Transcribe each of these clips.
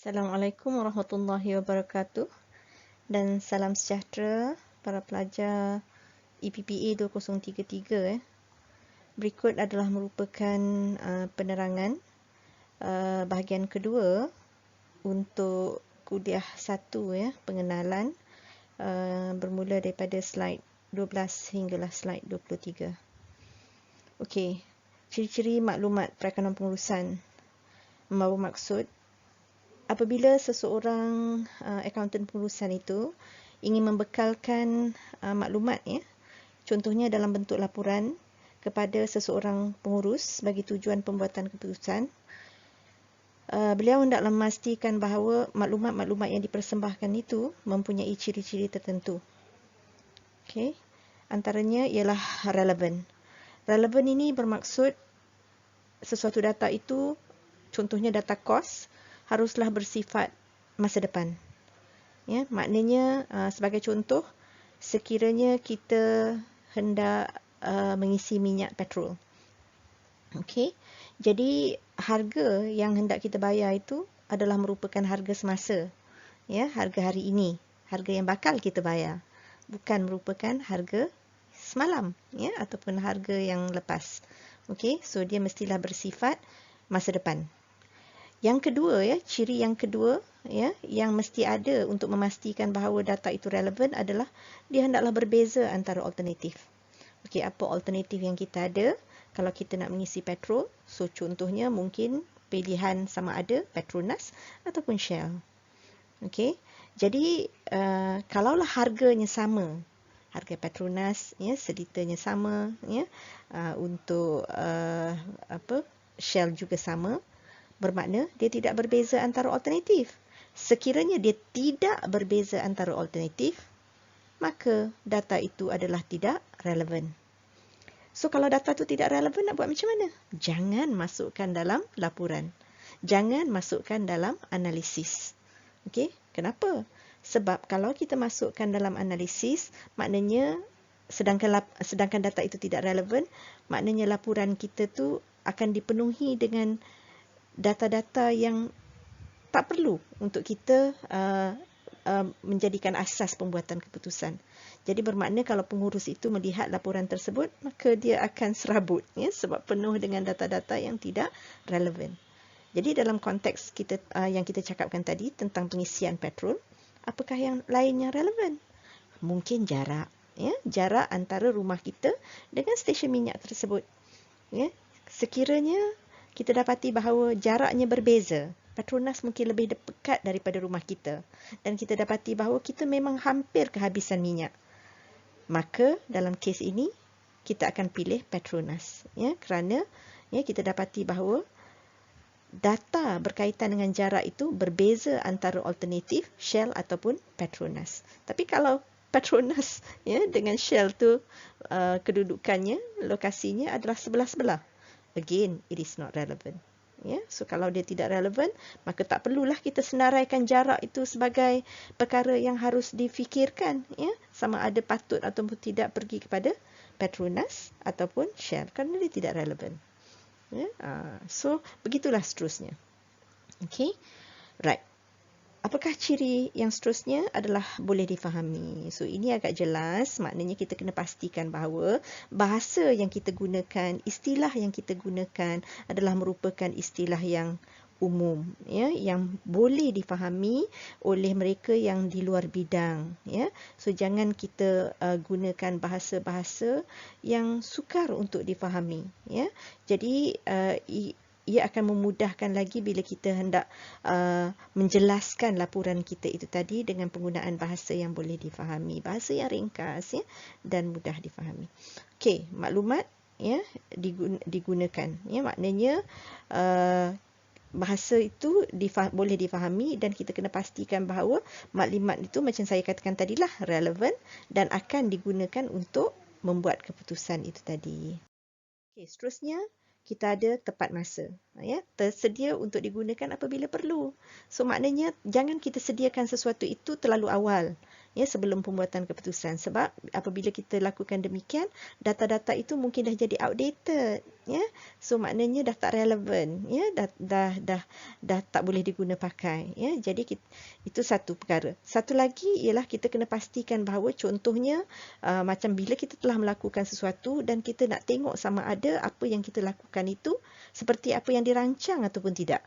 Assalamualaikum warahmatullahi wabarakatuh dan salam sejahtera para pelajar EPPA 2033. Berikut adalah merupakan penerangan bahagian kedua untuk kuliah 1 pengenalan bermula daripada slide 12 hinggalah slide 23. Okey, ciri-ciri maklumat perakanan pengurusan membawa maksud apabila seseorang akaunten pengurusan itu ingin membekalkan maklumat, contohnya dalam bentuk laporan kepada seseorang pengurus bagi tujuan pembuatan keputusan, beliau hendaklah memastikan bahawa maklumat-maklumat yang dipersembahkan itu mempunyai ciri-ciri tertentu. Okey, antaranya ialah relevan. Relevan ini bermaksud sesuatu data itu, contohnya data kos, haruslah bersifat masa depan. Maknanya sebagai contoh, sekiranya kita hendak mengisi minyak petrol. Okey. Jadi harga yang hendak kita bayar itu adalah merupakan harga semasa. Harga hari ini, harga yang bakal kita bayar. Bukan merupakan harga semalam, ataupun harga yang lepas. Okey, so dia mestilah bersifat masa depan. Yang kedua, ciri yang kedua, yang mesti ada untuk memastikan bahawa data itu relevan adalah dia hendaklah berbeza antara alternatif. Okey, apa alternatif yang kita ada kalau kita nak mengisi petrol? So contohnya mungkin pilihan sama ada Petronas ataupun Shell. Okey, jadi kalaulah harganya sama, harga Petronas, seliternya sama, untuk Shell juga sama, bermakna dia tidak berbeza antara alternatif. Sekiranya dia tidak berbeza antara alternatif, maka data itu adalah tidak relevan. So kalau data itu tidak relevan, nak buat macam mana? Jangan masukkan dalam laporan. Jangan masukkan dalam analisis. Okey, kenapa? Sebab kalau kita masukkan dalam analisis, maknanya sedangkan data itu tidak relevan, maknanya laporan kita tu akan dipenuhi dengan data-data yang tak perlu untuk kita menjadikan asas pembuatan keputusan. Jadi bermakna kalau pengurus itu melihat laporan tersebut, maka dia akan serabut, sebab penuh dengan data-data yang tidak relevan. Jadi dalam konteks kita yang kita cakapkan tadi tentang pengisian petrol, apakah yang lain yang relevan? Mungkin jarak, jarak antara rumah kita dengan stesen minyak tersebut. Sekiranya kita dapati bahawa jaraknya berbeza, Petronas mungkin lebih dekat daripada rumah kita, dan kita dapati bahawa kita memang hampir kehabisan minyak, maka dalam kes ini kita akan pilih Petronas, kerana kita dapati bahawa data berkaitan dengan jarak itu berbeza antara alternatif Shell ataupun Petronas. Tapi kalau Petronas dengan Shell tu kedudukannya, lokasinya adalah sebelah-sebelah, again it is not relevant. So kalau dia tidak relevan, maka tak perlulah kita senaraikan jarak itu sebagai perkara yang harus difikirkan, sama ada patut ataupun tidak pergi kepada Petronas ataupun Shell, kerana dia tidak relevan. So begitulah seterusnya. Okay, right. Apakah ciri yang seterusnya adalah boleh difahami? So ini agak jelas, maknanya kita kena pastikan bahawa bahasa yang kita gunakan, istilah yang kita gunakan adalah merupakan istilah yang umum, yang boleh difahami oleh mereka yang di luar bidang. So jangan kita gunakan bahasa-bahasa yang sukar untuk difahami. Jadi ia akan memudahkan lagi bila kita hendak menjelaskan laporan kita itu tadi dengan penggunaan bahasa yang boleh difahami, bahasa yang ringkas, dan mudah difahami. Okey, maklumat digunakan, maknanya bahasa itu boleh difahami, dan kita kena pastikan bahawa maklumat itu macam saya katakan tadilah relevan dan akan digunakan untuk membuat keputusan itu tadi. Okey, seterusnya kita ada tepat masa, tersedia untuk digunakan apabila perlu. So maknanya jangan kita sediakan sesuatu itu terlalu awal, ya, sebelum pembuatan keputusan. Sebab apabila kita lakukan demikian, data-data itu mungkin dah jadi outdated, ya. So maknanya dah tak relevan, ya, dah tak boleh diguna pakai, ya. Jadi itu satu perkara. Satu lagi ialah kita kena pastikan bahawa contohnya macam bila kita telah melakukan sesuatu dan kita nak tengok sama ada apa yang kita lakukan itu seperti apa yang dirancang ataupun tidak.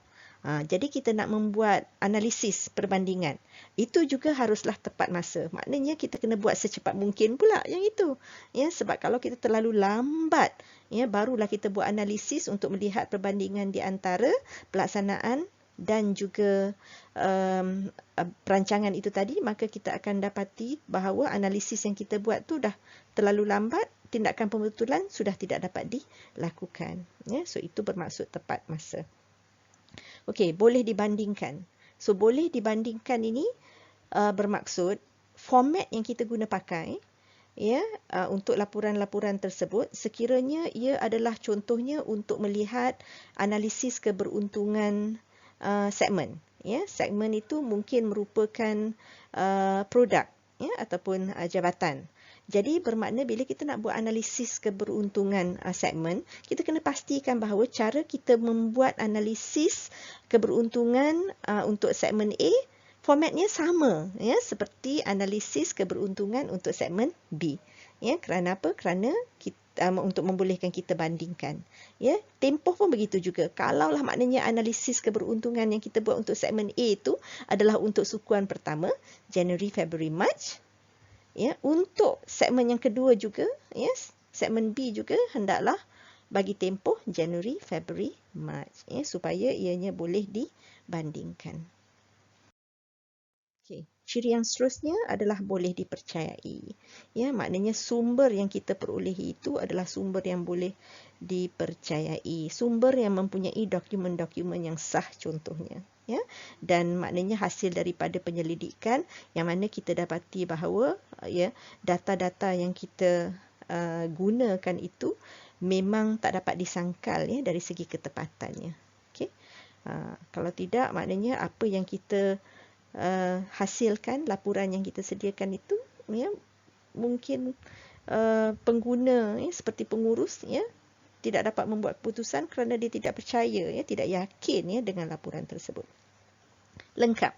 Jadi kita nak membuat analisis perbandingan. Itu juga haruslah tepat masa. Maknanya kita kena buat secepat mungkin pula yang itu. Ya, sebab kalau kita terlalu lambat, ya, barulah kita buat analisis untuk melihat perbandingan di antara pelaksanaan dan juga perancangan itu tadi, maka kita akan dapati bahawa analisis yang kita buat tu dah terlalu lambat, tindakan pembetulan sudah tidak dapat dilakukan. Ya, so itu bermaksud tepat masa. Okey, boleh dibandingkan. So, boleh dibandingkan ini bermaksud format yang kita guna pakai, ya, untuk laporan-laporan tersebut, sekiranya ia adalah contohnya untuk melihat analisis keberuntungan segmen. Ya, segmen itu mungkin merupakan produk, ya, ataupun jabatan. Jadi bermakna bila kita nak buat analisis keberuntungan segmen, kita kena pastikan bahawa cara kita membuat analisis keberuntungan untuk segmen A, formatnya sama, ya, seperti analisis keberuntungan untuk segmen B. Ya, kerana apa? Kerana kita, untuk membolehkan kita bandingkan. Ya, tempoh pun begitu juga. Kalaulah maknanya analisis keberuntungan yang kita buat untuk segmen A itu adalah untuk sukuan pertama, January, February, March. Ya, untuk segmen yang kedua juga, ya, segmen B juga hendaklah bagi tempoh January, February, March, ya, supaya ianya boleh dibandingkan. Okay. Ciri yang seterusnya adalah boleh dipercayai. Ya, maknanya sumber yang kita perolehi itu adalah sumber yang boleh dipercayai. Sumber yang mempunyai dokumen-dokumen yang sah contohnya. Ya, dan maknanya hasil daripada penyelidikan yang mana kita dapati bahawa, ya, data-data yang kita gunakan itu memang tak dapat disangkal, ya, dari segi ketepatannya. Okay. Kalau tidak, maknanya apa yang kita hasilkan, laporan yang kita sediakan itu, ya, mungkin pengguna, ya, seperti pengurus, ya, tidak dapat membuat keputusan kerana dia tidak percaya, ya, tidak yakin, ya, dengan laporan tersebut. Lengkap.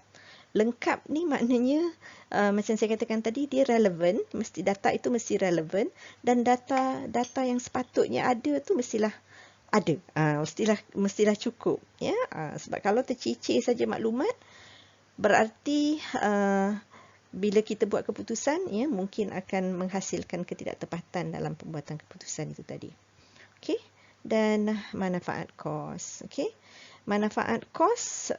Lengkap ni maknanya macam saya katakan tadi, dia relevan, mesti data itu mesti relevan, dan data yang sepatutnya ada tu mestilah ada. Mestilah cukup, ya. Sebab kalau tercicir saja maklumat, berarti bila kita buat keputusan, ya, mungkin akan menghasilkan ketidaktepatan dalam pembuatan keputusan itu tadi. Okey, dan manfaat kos. Okey, manfaat kos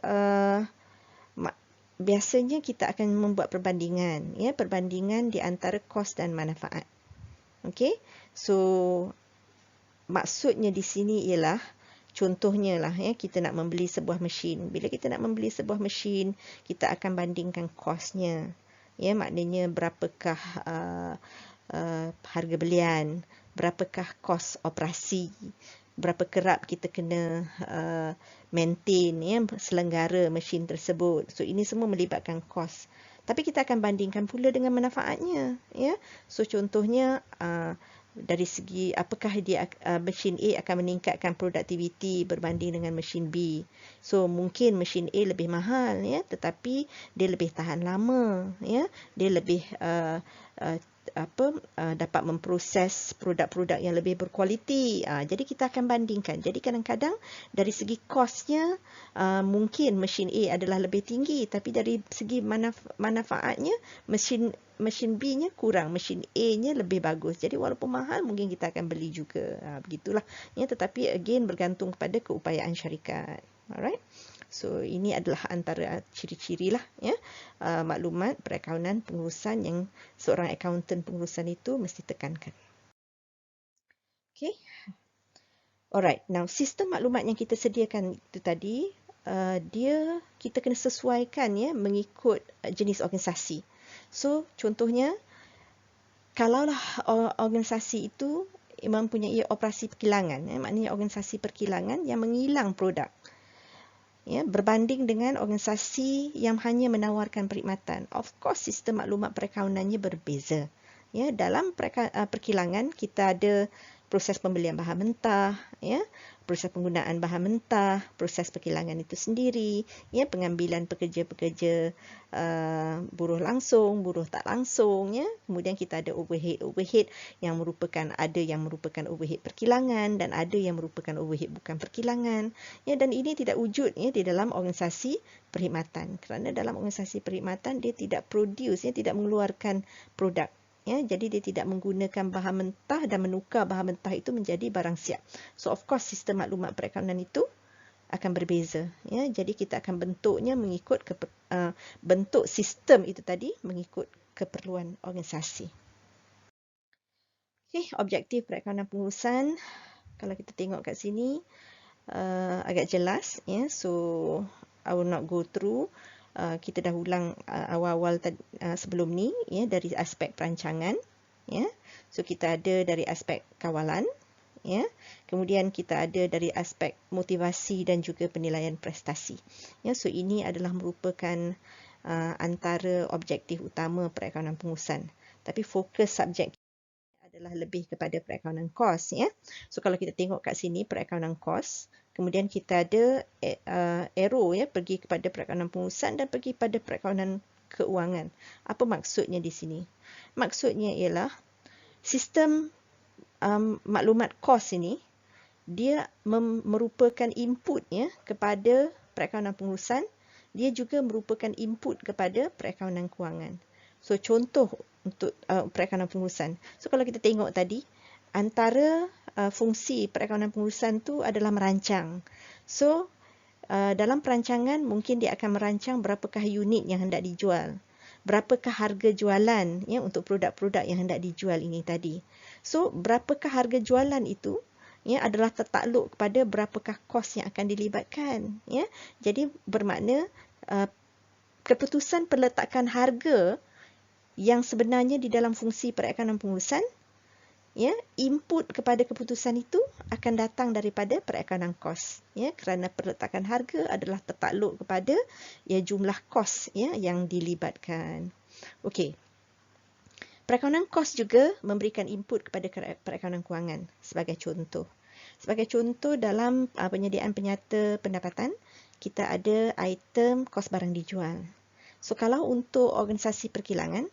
biasanya kita akan membuat perbandingan, ya, perbandingan di antara kos dan manfaat. Okey, so maksudnya di sini ialah contohnya lah, ya, kita nak membeli sebuah mesin. Bila kita nak membeli sebuah mesin, kita akan bandingkan kosnya. Ya, maknanya berapakah harga belian, berapakah kos operasi, berapa kerap kita kena maintain, ya, selenggara mesin tersebut. So ini semua melibatkan kos. Tapi kita akan bandingkan pula dengan manfaatnya, ya. So contohnya dari segi apakah dia mesin A akan meningkatkan produktiviti berbanding dengan mesin B. So mungkin mesin A lebih mahal, ya, tetapi dia lebih tahan lama, ya. Dia lebih dapat memproses produk-produk yang lebih berkualiti. Jadi kita akan bandingkan. Jadi kadang-kadang dari segi kosnya mungkin mesin A adalah lebih tinggi, tapi dari segi manfaatnya mesin B-nya kurang, mesin A-nya lebih bagus. Jadi walaupun mahal, mungkin kita akan beli juga. Begitulah. Ya, tetapi again bergantung kepada keupayaan syarikat. Alright. So ini adalah antara ciri-ciri lah, ya, maklumat perakaunan pengurusan yang seorang accountant pengurusan itu mesti tekankan. Okay. Alright. Now sistem maklumat yang kita sediakan itu tadi, kita kena sesuaikan, ya, mengikut jenis organisasi. So contohnya, kalaulah organisasi itu mempunyai operasi perkilangan, maknanya organisasi perkilangan yang mengilang produk. ya, berbanding dengan organisasi yang hanya menawarkan perkhidmatan. Of course, sistem maklumat perakaunnannya berbeza. Ya, dalam perkilangan kita ada proses pembelian bahan mentah, ya, proses penggunaan bahan mentah, proses perkilangan itu sendiri, ya, pengambilan pekerja-pekerja buruh langsung, buruh tak langsung, ya. Kemudian kita ada overhead yang merupakan, ada yang merupakan overhead perkilangan dan ada yang merupakan overhead bukan perkilangan, ya, dan ini tidak wujud, ya, di dalam organisasi perkhidmatan, kerana dalam organisasi perkhidmatan dia tidak produce, ya, tidak mengeluarkan produk. Ya, jadi dia tidak menggunakan bahan mentah dan menukar bahan mentah itu menjadi barang siap. So of course sistem maklumat perakaunan itu akan berbeza. Ya, jadi kita akan bentuknya mengikut bentuk sistem itu tadi mengikut keperluan organisasi. Okey, objektif perakaunan pengurusan. Kalau kita tengok kat sini agak jelas. Ya, so I will not go through. Kita dah ulang awal-awal sebelum ni, ya, dari aspek perancangan, ya. So kita ada dari aspek kawalan, ya. Kemudian kita ada dari aspek motivasi dan juga penilaian prestasi. Ya, so ini adalah merupakan antara objektif utama perakaunan pengurusan. Tapi fokus subjek adalah lebih kepada perakaunan kos, ya. So kalau kita tengok kat sini perakaunan kos, kemudian kita ada arrow, ya, pergi kepada perakaunan pengurusan dan pergi pada perakaunan keuangan. Apa maksudnya di sini? Maksudnya ialah sistem maklumat kos ini dia merupakan input, ya, kepada perakaunan pengurusan. Dia juga merupakan input kepada perakaunan kewangan. So contoh untuk perakaunan pengurusan. So kalau kita tengok tadi, antara fungsi perakaunan pengurusan tu adalah merancang. So dalam perancangan mungkin dia akan merancang berapakah unit yang hendak dijual, berapakah harga jualan, ya, untuk produk-produk yang hendak dijual ini tadi. So berapakah harga jualan itu, ya, adalah tertakluk kepada berapakah kos yang akan dilibatkan, ya. Jadi bermakna keputusan peletakan harga yang sebenarnya di dalam fungsi perakaunan pengurusan, ya, input kepada keputusan itu akan datang daripada perakaunan kos, ya, kerana peletakan harga adalah tertakluk kepada, ya, jumlah kos, ya, yang dilibatkan. Okey. Perakaunan kos juga memberikan input kepada perakaunan kewangan sebagai contoh. Sebagai contoh dalam penyediaan penyata pendapatan, kita ada item kos barang dijual. So kalau untuk organisasi perkilangan,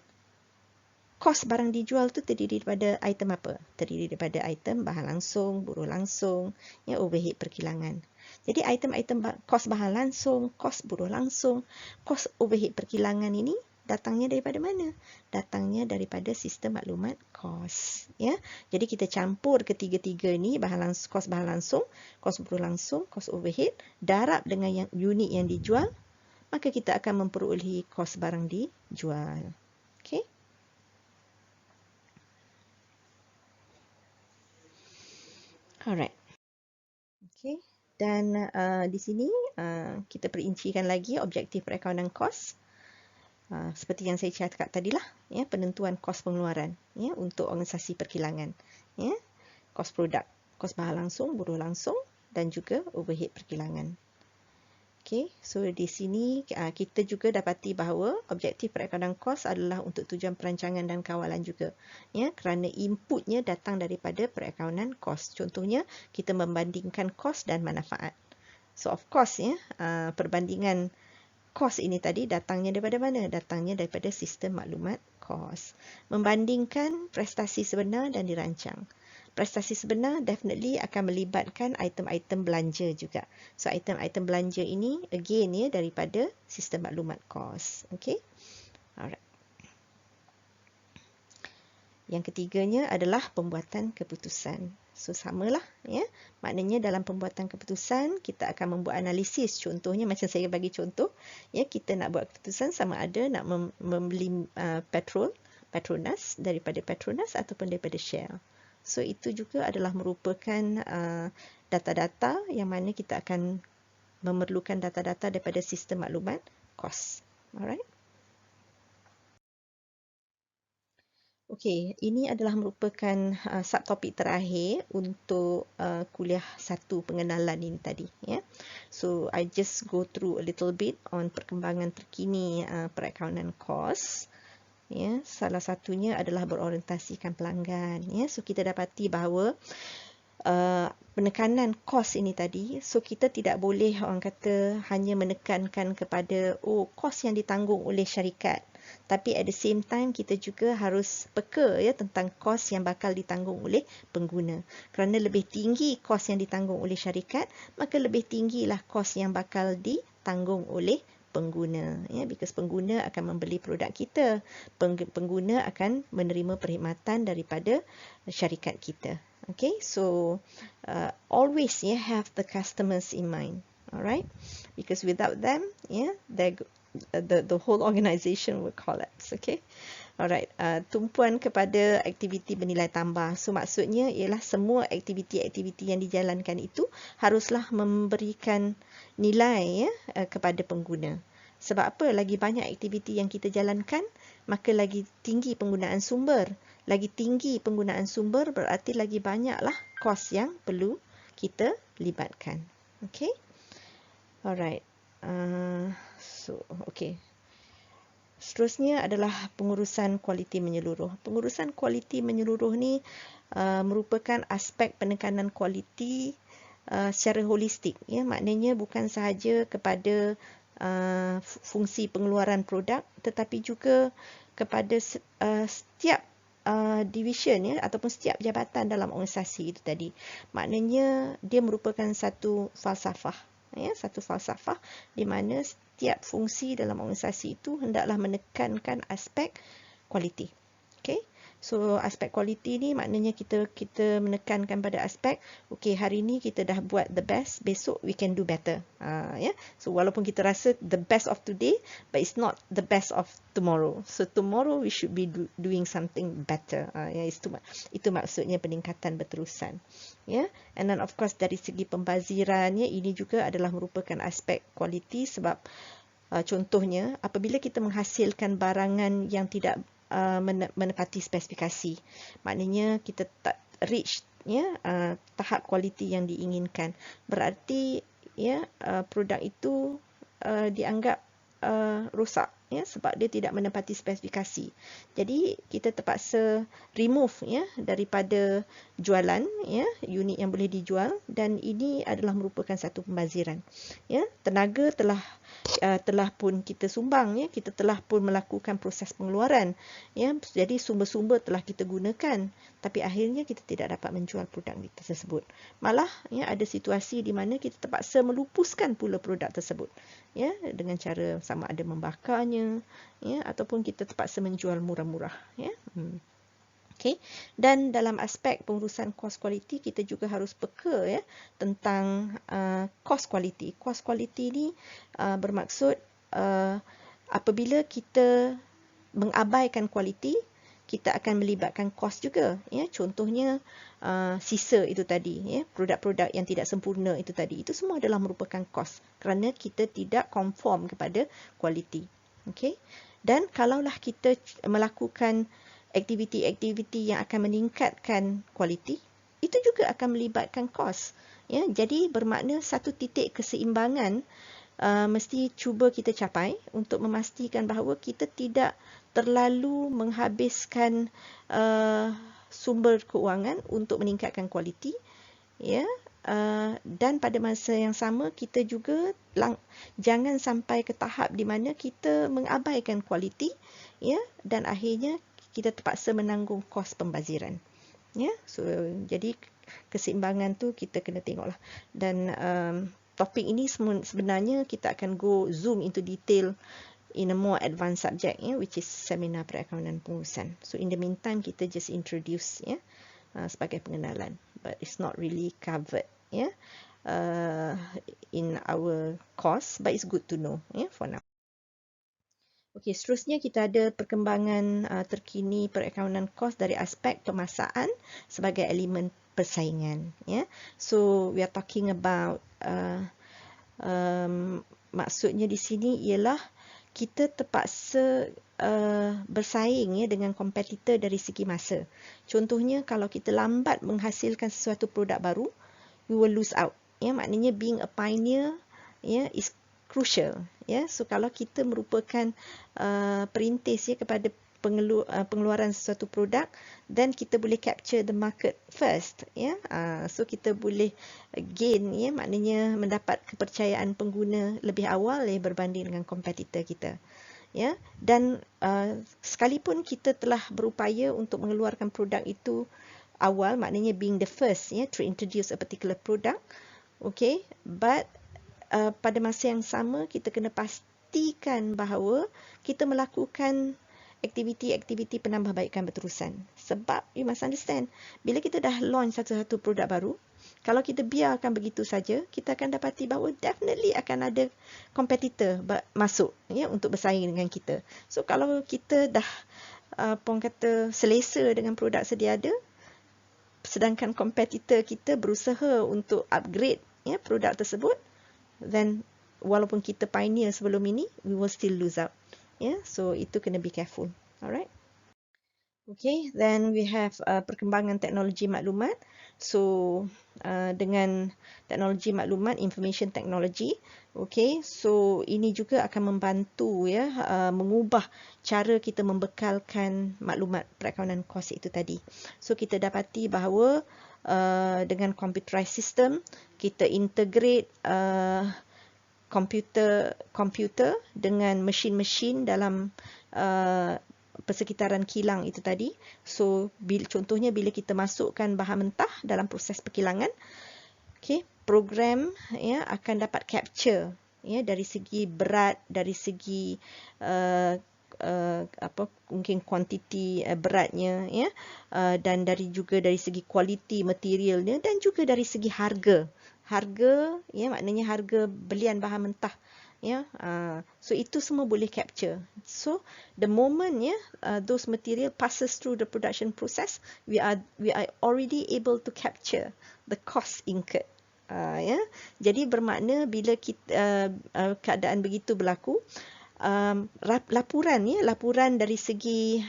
kos barang dijual tu terdiri daripada item apa? Terdiri daripada item bahan langsung, buruh langsung, ya, overhead perkilangan. Jadi item-item kos bahan langsung, kos buruh langsung, kos overhead perkilangan ini datangnya daripada mana? Datangnya daripada sistem maklumat kos, ya. Jadi kita campur ketiga-tiga ni, kos bahan langsung, kos buruh langsung, kos overhead, darab dengan unit yang dijual, maka kita akan memperolehi kos barang dijual. Okey. Alright. Okey. Dan di sini kita perincikan lagi objektif perakaunan kos. Seperti yang saya cakap tadilah, ya, penentuan kos pengeluaran, ya, untuk organisasi perkilangan, ya, kos produk, kos bahan langsung, buruh langsung dan juga overhead perkilangan. Okey, so di sini kita juga dapati bahawa objektif perakaunan kos adalah untuk tujuan perancangan dan kawalan juga, ya, kerana inputnya datang daripada perakaunan kos. Contohnya kita membandingkan kos dan manfaat. So of course, ya, perbandingan kos ini tadi datangnya daripada mana? Datangnya daripada sistem maklumat kos. Membandingkan prestasi sebenar dan dirancang. Prestasi sebenar definitely akan melibatkan item-item belanja juga. So item-item belanja ini again, ya, daripada sistem maklumat kos. Okey. Alright. Yang ketiganya adalah pembuatan keputusan. So samalah, ya. Maknanya dalam pembuatan keputusan kita akan membuat analisis. Contohnya macam saya bagi contoh, ya, kita nak buat keputusan sama ada nak membeli Petronas daripada Petronas ataupun daripada Shell. So itu juga adalah merupakan data-data yang mana kita akan memerlukan data-data daripada sistem maklumat kos. Alright. Okey, ini adalah merupakan subtopik terakhir untuk kuliah 1 pengenalan ini tadi, ya. So I just go through a little bit on perkembangan terkini perakaunan kos. Ya, salah satunya adalah berorientasikan pelanggan, ya. So kita dapati bahawa penekanan kos ini tadi, so kita tidak boleh orang kata hanya menekankan kepada kos yang ditanggung oleh syarikat, tapi at the same time kita juga harus peka ya tentang kos yang bakal ditanggung oleh pengguna. Kerana lebih tinggi kos yang ditanggung oleh syarikat, maka lebih tinggilah kos yang bakal ditanggung oleh pengguna, ya, because pengguna akan membeli produk kita, pengguna akan menerima perkhidmatan daripada syarikat kita. Okay, so always have the customers in mind, all right, because without them, the whole organisation will collapse. Okay, alright. Tumpuan kepada aktiviti bernilai tambah. So maksudnya ialah semua aktiviti-aktiviti yang dijalankan itu haruslah memberikan nilai kepada pengguna. Sebab apa? Lagi banyak aktiviti yang kita jalankan, maka lagi tinggi penggunaan sumber. Lagi tinggi penggunaan sumber berarti lagi banyaklah kos yang perlu kita libatkan. Okay? Alright. Okay. Seterusnya adalah pengurusan kualiti menyeluruh. Pengurusan kualiti menyeluruh ni merupakan aspek penekanan kualiti secara holistik. Ya, maknanya bukan sahaja kepada fungsi pengeluaran produk, tetapi juga kepada setiap division ya ataupun setiap jabatan dalam organisasi itu tadi. Maknanya dia merupakan satu falsafah, ya, satu falsafah di mana setiap fungsi dalam organisasi itu hendaklah menekankan aspek kualiti. Okey. So aspek kualiti ni maknanya kita menekankan pada aspek okey, hari ni kita dah buat the best, besok we can do better. Ya. So walaupun kita rasa the best of today, but it's not the best of tomorrow. So tomorrow we should be doing something better. Ya, itu maksudnya peningkatan berterusan. Ya. And then of course dari segi pembaziran, ya, ini juga adalah merupakan aspek kualiti sebab contohnya apabila kita menghasilkan barangan yang tidak menepati spesifikasi, maknanya kita tak reach tahap kualiti yang diinginkan, berarti produk itu dianggap rosak, sebab dia tidak menepati spesifikasi. Jadi kita terpaksa remove daripada jualan unit yang boleh dijual, dan ini adalah merupakan satu pembaziran. Tenaga telah pun kita sumbang, kita telah pun melakukan proses pengeluaran, jadi sumber-sumber telah kita gunakan, tapi akhirnya kita tidak dapat menjual produk tersebut. Malah ada situasi di mana kita terpaksa melupuskan pula produk tersebut, dengan cara sama ada membakarnya, ataupun kita terpaksa menjual murah-murah. Okay. Dan dalam aspek pengurusan kos kualiti, kita juga harus peka tentang kos kualiti. Kos kualiti ni bermaksud apabila kita mengabaikan kualiti, kita akan melibatkan kos juga. Contohnya sisa itu tadi, produk-produk yang tidak sempurna itu tadi, itu semua adalah merupakan kos kerana kita tidak conform kepada kualiti. Okay. Dan kalaulah kita melakukan aktiviti-aktiviti yang akan meningkatkan kualiti, itu juga akan melibatkan kos. Jadi bermakna satu titik keseimbangan mesti cuba kita capai untuk memastikan bahawa kita tidak terlalu menghabiskan sumber keuangan untuk meningkatkan kualiti, dan pada masa yang sama kita juga jangan sampai ke tahap di mana kita mengabaikan kualiti, dan akhirnya kita terpaksa menanggung kos pembaziran. So jadi keseimbangan tu kita kena tengoklah. Dan topik ini sebenarnya kita akan zoom into detail in a more advanced subject, which is seminar perakaunan pengurusan. So in the meantime kita just introduce sebagai pengenalan, but it's not really covered in our course, but it's good to know for now. Okey, seterusnya kita ada perkembangan terkini perakaunan kos dari aspek pemasaran sebagai elemen persaingan. So we are talking about maksudnya di sini ialah kita terpaksa bersaing ya dengan kompetitor dari segi masa. Contohnya kalau kita lambat menghasilkan sesuatu produk baru, we will lose out. Ya, maknanya being a pioneer ya is crucial. Ya, so kalau kita merupakan perintis ya kepada pengeluaran sesuatu produk, then kita boleh capture the market first. Ya, so kita boleh gain ya, maknanya mendapat kepercayaan pengguna lebih awal ya berbanding dengan kompetitor kita. Ya, dan sekalipun kita telah berupaya untuk mengeluarkan produk itu awal, maknanya being the first ya to introduce a particular product, okay, but pada masa yang sama kita kena pastikan bahawa kita melakukan aktiviti-aktiviti penambahbaikan berterusan. Sebab you must understand, bila kita dah launch satu-satu produk baru, kalau kita biarkan begitu saja, kita akan dapati bahawa definitely akan ada kompetitor masuk ya untuk bersaing dengan kita. So kalau kita dah pun kata selesa dengan produk sedia ada, sedangkan kompetitor kita berusaha untuk upgrade ya produk tersebut, then walaupun kita pioneer sebelum ini, we will still lose out. Yeah, so itu kena be careful. Alright. Okay, then we have perkembangan teknologi maklumat. So dengan teknologi maklumat, information technology, okay, so ini juga akan membantu ya mengubah cara kita membekalkan maklumat perakaunan kos itu tadi. So kita dapati bahawa dengan computerized system, kita integrate komputer dengan mesin-mesin dalam persekitaran kilang itu tadi. So contohnya bila kita masukkan bahan mentah dalam proses perkilangan, okay, program ya akan dapat capture ya dari segi berat, dari segi mungkin kuantiti beratnya ya, dan juga dari segi kualiti materialnya, dan juga dari segi harga ya, maknanya harga belian bahan mentah ya. So itu semua boleh capture. So the moment ya those material passes through the production process, we are already able to capture the cost incurred. Ya, jadi bermakna bila kita keadaan begitu berlaku, laporan dari segi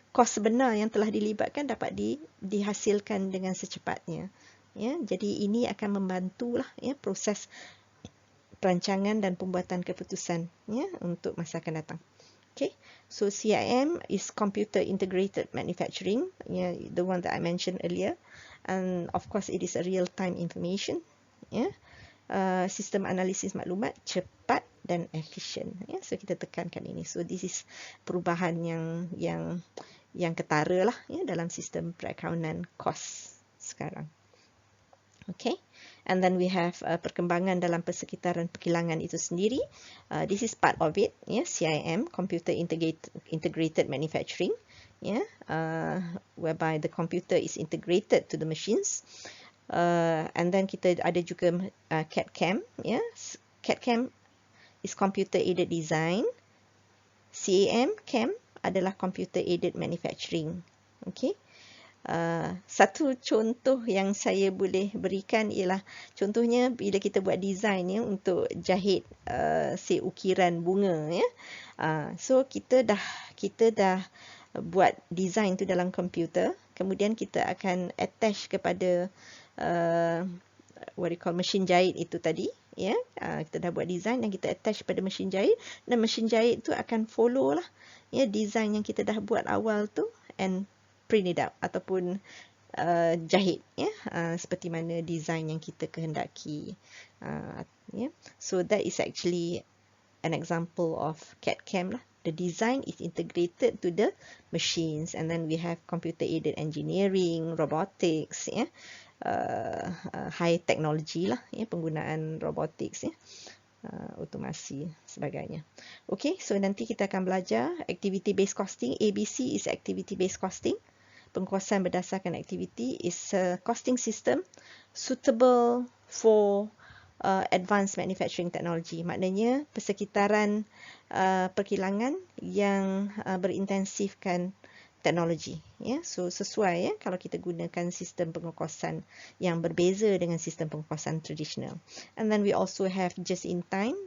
kos sebenar yang telah dilibatkan dapat dihasilkan dengan secepatnya. Ya, jadi ini akan membantulah ya proses perancangan dan pembuatan keputusan ya untuk masa akan datang. Okay, so CIM is Computer Integrated Manufacturing, yeah, the one that I mentioned earlier, and of course it is a real-time information, yeah. Sistem analisis maklumat cepat dan efisien. Ya, so kita tekankan ini. So this is perubahan yang ketara lah ya dalam sistem perakaunan kos sekarang. Okay, and then we have perkembangan dalam persekitaran perkilangan itu sendiri. This is part of it, yeah, CIM, Computer Integrated Manufacturing, yeah, whereby the computer is integrated to the machines. And then kita ada juga CAD/CAM, yeah. CAD/CAM is Computer Aided Design. CAM adalah Computer Aided Manufacturing. Okay. Satu contoh yang saya boleh berikan ialah contohnya bila kita buat design ya untuk jahit ukiran bunga ya. So kita dah buat design tu dalam komputer, kemudian kita akan attach kepada what you call mesin jahit itu tadi ya. Kita dah buat design dan kita attach pada mesin jahit, dan mesin jahit tu akan follow lah ya design yang kita dah buat awal tu and print it out ataupun jahit ya seperti mana design yang kita kehendaki ya. So that is actually an example of CAD/CAM lah. The design is integrated to the machines, and then we have computer aided engineering, robotics ya, high technology lah ya, penggunaan robotics ya, otomasi sebagainya. Okay, so nanti kita akan belajar activity based costing. ABC is activity based costing. Pengkuasaan berdasarkan aktiviti is a costing system suitable for advanced manufacturing technology. Maknanya persekitaran perkilangan yang berintensifkan teknologi. Ya, so sesuai ya kalau kita gunakan sistem pengukusan yang berbeza dengan sistem pengukusan tradisional. And then we also have just in time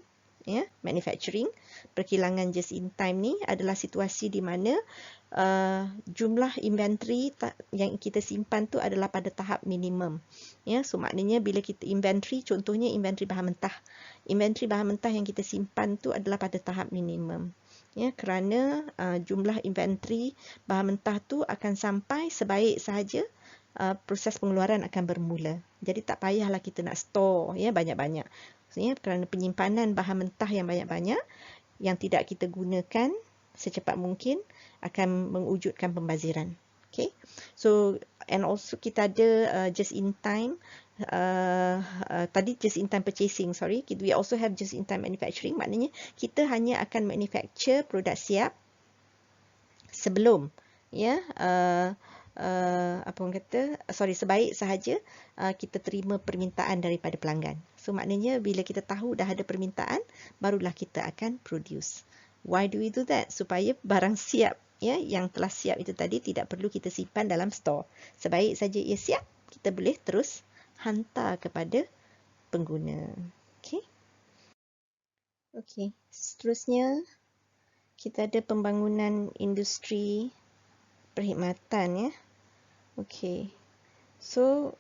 ya, manufacturing. Perkilangan just in time ni adalah situasi di mana jumlah inventory yang kita simpan tu adalah pada tahap minimum. Ya, so maknanya bila kita inventory, contohnya inventory bahan mentah. Inventory bahan mentah yang kita simpan tu adalah pada tahap minimum. Ya, kerana jumlah inventory bahan mentah tu akan sampai sebaik sahaja proses pengeluaran akan bermula. Jadi tak payahlah kita nak store ya banyak-banyak. Maksudnya kerana penyimpanan bahan mentah yang banyak-banyak yang tidak kita gunakan secepat mungkin akan mewujudkan pembaziran. Okay, so and also kita ada just in time. Tadi just in time purchasing, sorry. We also have just in time manufacturing. Maknanya kita hanya akan manufacture produk siap sebelum ya apa orang kata, sebaik sahaja kita terima permintaan daripada pelanggan. So maknanya bila kita tahu dah ada permintaan, barulah kita akan produce. Why do we do that? Supaya barang siap ya yang telah siap itu tadi tidak perlu kita simpan dalam store. Sebaik saja ia siap, kita boleh terus hantar kepada pengguna. Okey. Okey, seterusnya kita ada pembangunan industri perkhidmatan ya. Okey. So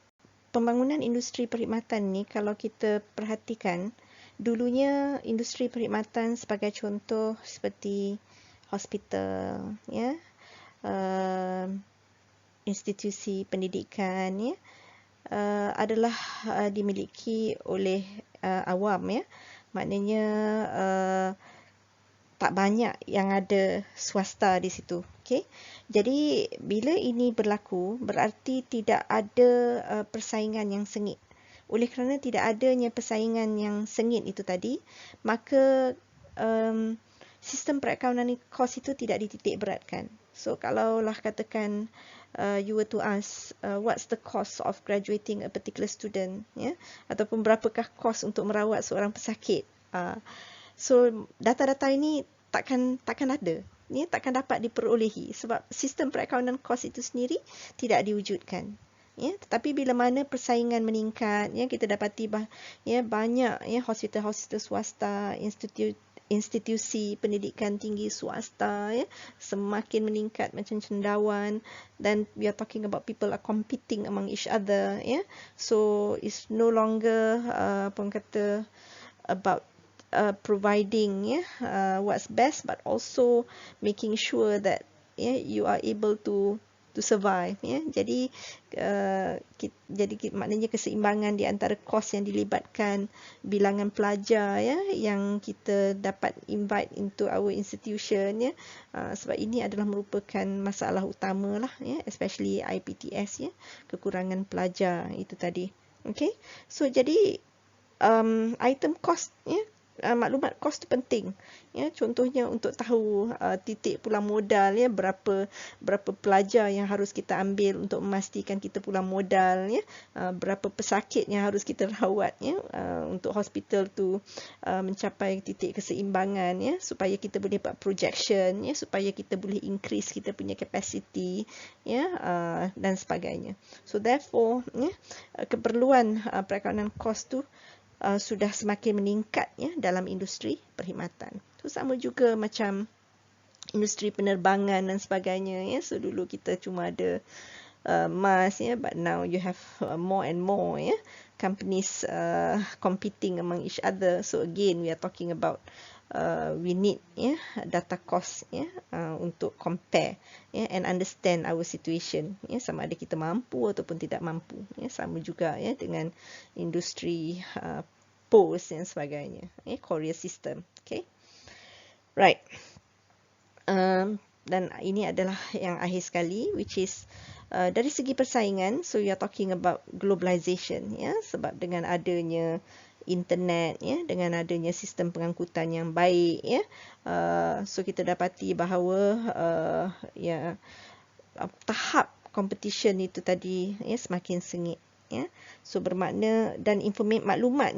pembangunan industri perkhidmatan ni kalau kita perhatikan, dulunya industri perkhidmatan sebagai contoh seperti hospital ya, institusi pendidikan ya, adalah dimiliki oleh awam ya. Maknanya tak banyak yang ada swasta di situ. Okay? Jadi bila ini berlaku, berarti tidak ada persaingan yang sengit. Oleh kerana tidak adanya persaingan yang sengit itu tadi, maka sistem perakaunan kos itu tidak dititik beratkan. So kalaulah katakan you were to ask what's the cost of graduating a particular student, ya, ataupun berapakah kos untuk merawat seorang pesakit. So data-data ini takkan ada, ya, takkan dapat diperolehi sebab sistem perakaunan kos itu sendiri tidak diwujudkan. Ya, tetapi bila mana persaingan meningkat, ya, kita dapati ya, banyak ya hospital-hospital swasta, institusi pendidikan tinggi swasta ya semakin meningkat macam cendawan, dan we are talking about people are competing among each other ya. So it's no longer apa orang kata about providing what's best, but also making sure that you are able to survive ya. Jadi maknanya keseimbangan di antara kos yang dilibatkan, bilangan pelajar ya yang kita dapat invite into our institution ya. Sebab ini adalah merupakan masalah utama lah ya, especially IPTS ya, kekurangan pelajar itu tadi. Okay, so jadi item cost ya, maklumat kos tu penting ya, contohnya untuk tahu titik pulang modal ya, berapa pelajar yang harus kita ambil untuk memastikan kita pulang modal ya, berapa pesakit yang harus kita rawat ya, untuk hospital tu mencapai titik keseimbangan ya, supaya kita boleh buat projection ya, supaya kita boleh increase kita punya capacity ya, dan sebagainya. So therefore ya, keperluan perakaunan kos tu sudah semakin meningkat ya dalam industri perkhidmatan. So sama juga macam industri penerbangan dan sebagainya ya. So dulu kita cuma ada MAS ya, but now you have more and more ya companies competing among each other. So again we are talking about we need ya data cost ya untuk compare ya and understand our situation ya, sama ada kita mampu ataupun tidak mampu ya. Sama juga ya dengan industri post dan sebagainya ya, courier system. Okay, right. Dan ini adalah yang akhir sekali, which is dari segi persaingan. So we are talking about globalization ya, sebab dengan adanya internet ya, dengan adanya sistem pengangkutan yang baik ya, so kita dapati bahawa ya tahap competition itu tadi ya semakin sengit ya. So bermakna, dan maklumat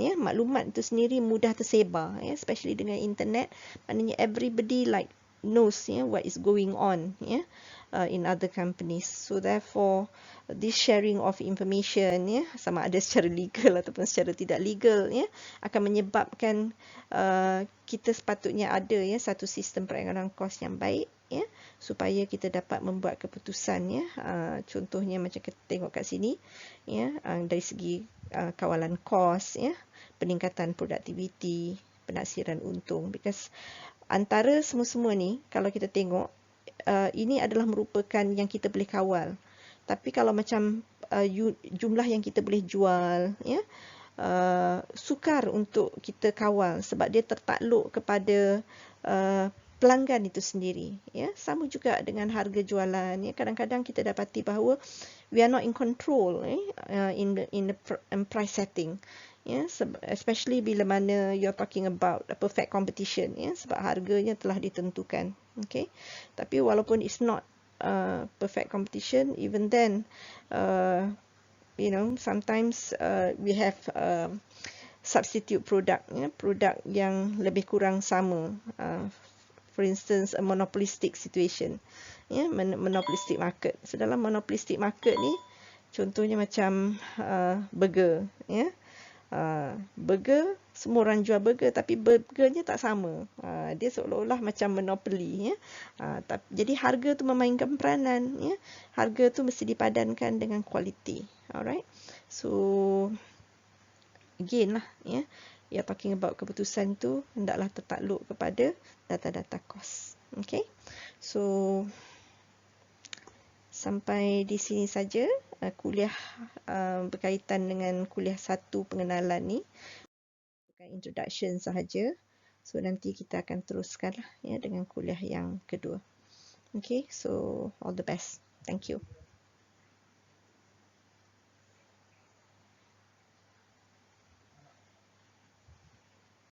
itu sendiri mudah tersebar ya, especially dengan internet. Maknanya everybody like knows ya what is going on ya. in other companies. So therefore, this sharing of information, ya, sama ada secara legal ataupun secara tidak legal, ya, akan menyebabkan kita sepatutnya ada, ya, satu sistem penganggaran kos yang baik, ya, supaya kita dapat membuat keputusan, ya. Contohnya macam kita tengok kat sini, ya, dari segi kawalan kos, ya, peningkatan produktiviti, penaksiran untung. Because antara semua-semua ni, kalau kita tengok, ini adalah merupakan yang kita boleh kawal. Tapi kalau macam jumlah yang kita boleh jual, ya, sukar untuk kita kawal sebab dia tertakluk kepada pelanggan itu sendiri, ya. Sama juga dengan harga jualan, ya. Kadang-kadang kita dapati bahawa we are not in control, in the price setting, ya, especially bila mana you're talking about a perfect competition, ya, sebab harganya telah ditentukan. Okay, tapi walaupun it's not perfect competition, even then, sometimes we have substitute product, ya, produk yang lebih kurang sama. For instance, a monopolistic situation, ya, monopolistic market. So dalam monopolistic market ni, contohnya macam burger, ya. Burger, semua orang jual burger tapi burgernya tak sama. Dia seolah-olah macam monopoli, ya. Jadi harga tu memainkan peranan, ya. Harga tu mesti dipadankan dengan kualiti. Alright. So again lah, ya, you're talking about keputusan tu hendaklah tertakluk kepada data-data kos. Okay. So sampai di sini saja kuliah berkaitan dengan kuliah 1 pengenalan ni, bukan introduction sahaja. So nanti kita akan teruskan, ya, dengan kuliah yang kedua. Okay, so all the best. Thank you.